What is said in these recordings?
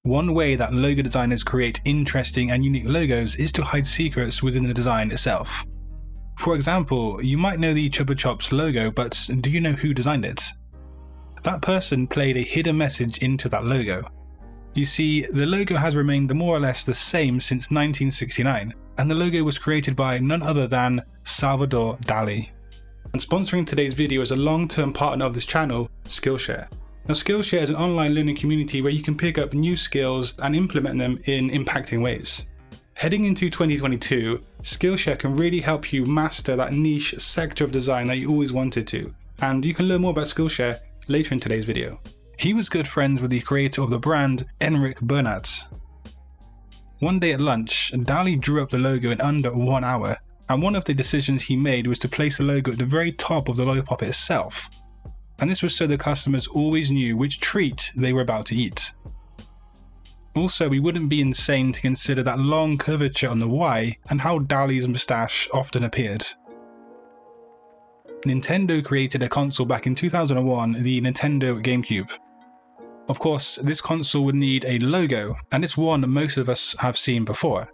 One way that logo designers create interesting and unique logos is to hide secrets within the design itself. For example, you might know the Chupa Chups logo, but do you know who designed it? That person played a hidden message into that logo. You see, the logo has remained more or less the same since 1969, and the logo was created by none other than Salvador Dali. And sponsoring today's video is a long-term partner of this channel, Skillshare. Now, Skillshare is an online learning community where you can pick up new skills and implement them in impacting ways. Heading into 2022, Skillshare can really help you master that niche sector of design that you always wanted to, and you can learn more about Skillshare later in today's video. He was good friends with the creator of the brand, Enric Bernat. One day at lunch, Dali drew up the logo in under 1 hour, and one of the decisions he made was to place the logo at the very top of the lollipop itself. And this was so the customers always knew which treat they were about to eat. Also, we wouldn't be insane to consider that long curvature on the Y and how Dali's moustache often appeared. Nintendo created a console back in 2001, the Nintendo GameCube. Of course, this console would need a logo, and it's one most of us have seen before.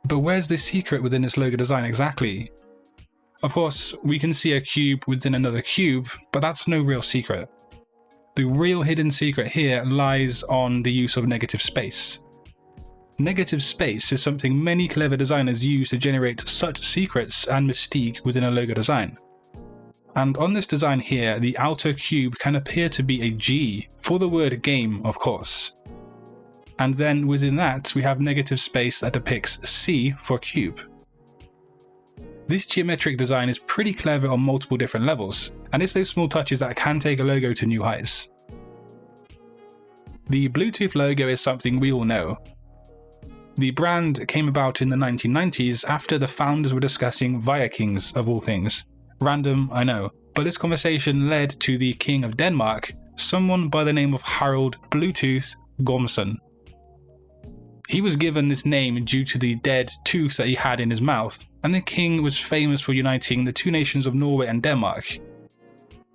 But where's the secret within this logo design exactly? Of course, we can see a cube within another cube, but that's no real secret. The real hidden secret here lies on the use of negative space. Negative space is something many clever designers use to generate such secrets and mystique within a logo design. And on this design here, the outer cube can appear to be a G, for the word game, of course. And then within that, we have negative space that depicts C for cube. This geometric design is pretty clever on multiple different levels, and it's those small touches that can take a logo to new heights. The Bluetooth logo is something we all know. The brand came about in the 1990s after the founders were discussing Vikings of all things. Random, I know, but this conversation led to the King of Denmark, someone by the name of Harald Bluetooth Gormson. He was given this name due to the dead tooth that he had in his mouth, and the king was famous for uniting the two nations of Norway and Denmark.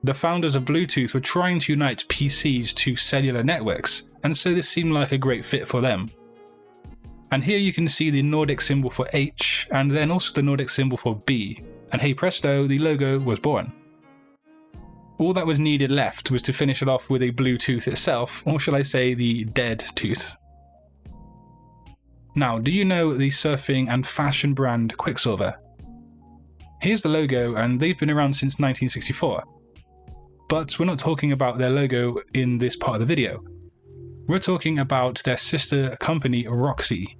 The founders of Bluetooth were trying to unite PCs to cellular networks, and so this seemed like a great fit for them. And here you can see the Nordic symbol for H, and then also the Nordic symbol for B. And hey presto, the logo was born. All that was needed left was to finish it off with a Bluetooth itself, or shall I say the dead tooth. Now, do you know the surfing and fashion brand Quiksilver? Here's the logo, and they've been around since 1964. But we're not talking about their logo in this part of the video. We're talking about their sister company, Roxy.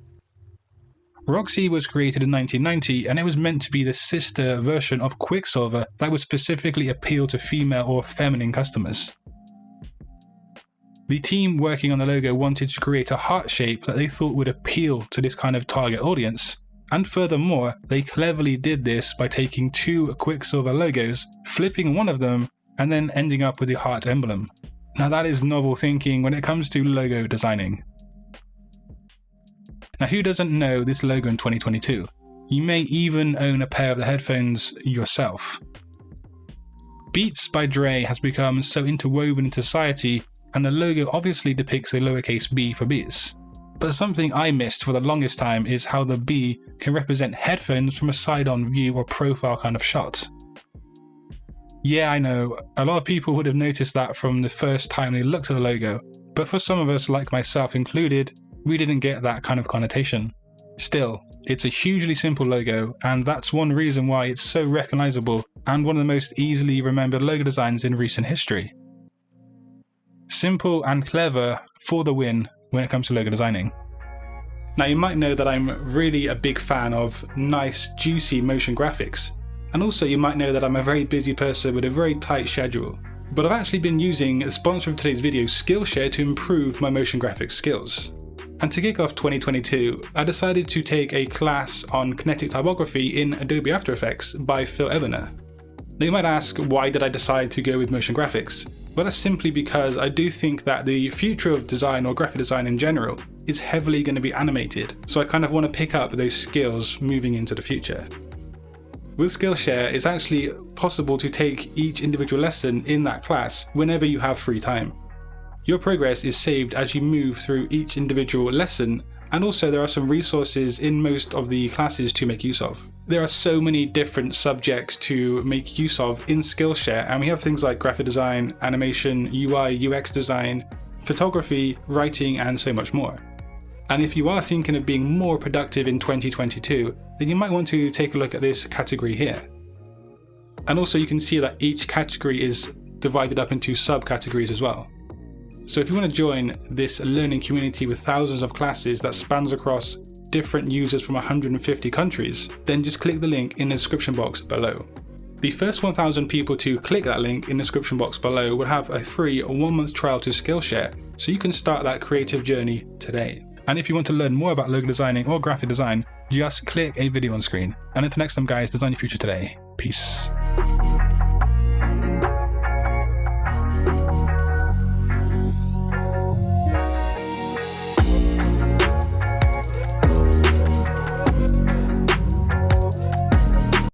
Roxy was created in 1990, and it was meant to be the sister version of Quiksilver that would specifically appeal to female or feminine customers. The team working on the logo wanted to create a heart shape that they thought would appeal to this kind of target audience, and furthermore, they cleverly did this by taking two Quiksilver logos, flipping one of them, and then ending up with the heart emblem. Now that is novel thinking when it comes to logo designing. Now, who doesn't know this logo in 2022? You may even own a pair of the headphones yourself. Beats by Dre has become so interwoven in society, and the logo obviously depicts a lowercase b for Beats. But something I missed for the longest time is how the B can represent headphones from a side-on view or profile kind of shot. Yeah, I know, a lot of people would have noticed that from the first time they looked at the logo, but for some of us, like myself included, we didn't get that kind of connotation. Still, it's a hugely simple logo, and that's one reason why it's so recognizable and one of the most easily remembered logo designs in recent history. Simple and clever for the win when it comes to logo designing. Now, you might know that I'm really a big fan of nice, juicy motion graphics, and also you might know that I'm a very busy person with a very tight schedule. But I've actually been using the sponsor of today's video, Skillshare, to improve my motion graphics skills. And to kick off 2022, I decided to take a class on kinetic typography in Adobe After Effects by Phil Ebener. Now you might ask, why did I decide to go with motion graphics? Well, that's simply because I do think that the future of design or graphic design in general is heavily going to be animated, so I kind of want to pick up those skills moving into the future. With Skillshare, it's actually possible to take each individual lesson in that class whenever you have free time. Your progress is saved as you move through each individual lesson, and also there are some resources in most of the classes to make use of. There are so many different subjects to make use of in Skillshare, and we have things like graphic design, animation, UI, UX design, photography, writing, and so much more. And if you are thinking of being more productive in 2022, then you might want to take a look at this category here. And also you can see that each category is divided up into subcategories as well. So if you want to join this learning community with thousands of classes that spans across different users from 150 countries, then just click the link in the description box below. The first 1,000 people to click that link in the description box below will have a free 1-month trial to Skillshare, so you can start that creative journey today. And if you want to learn more about logo designing or graphic design, just click a video on screen. And until next time guys, design your future today. Peace.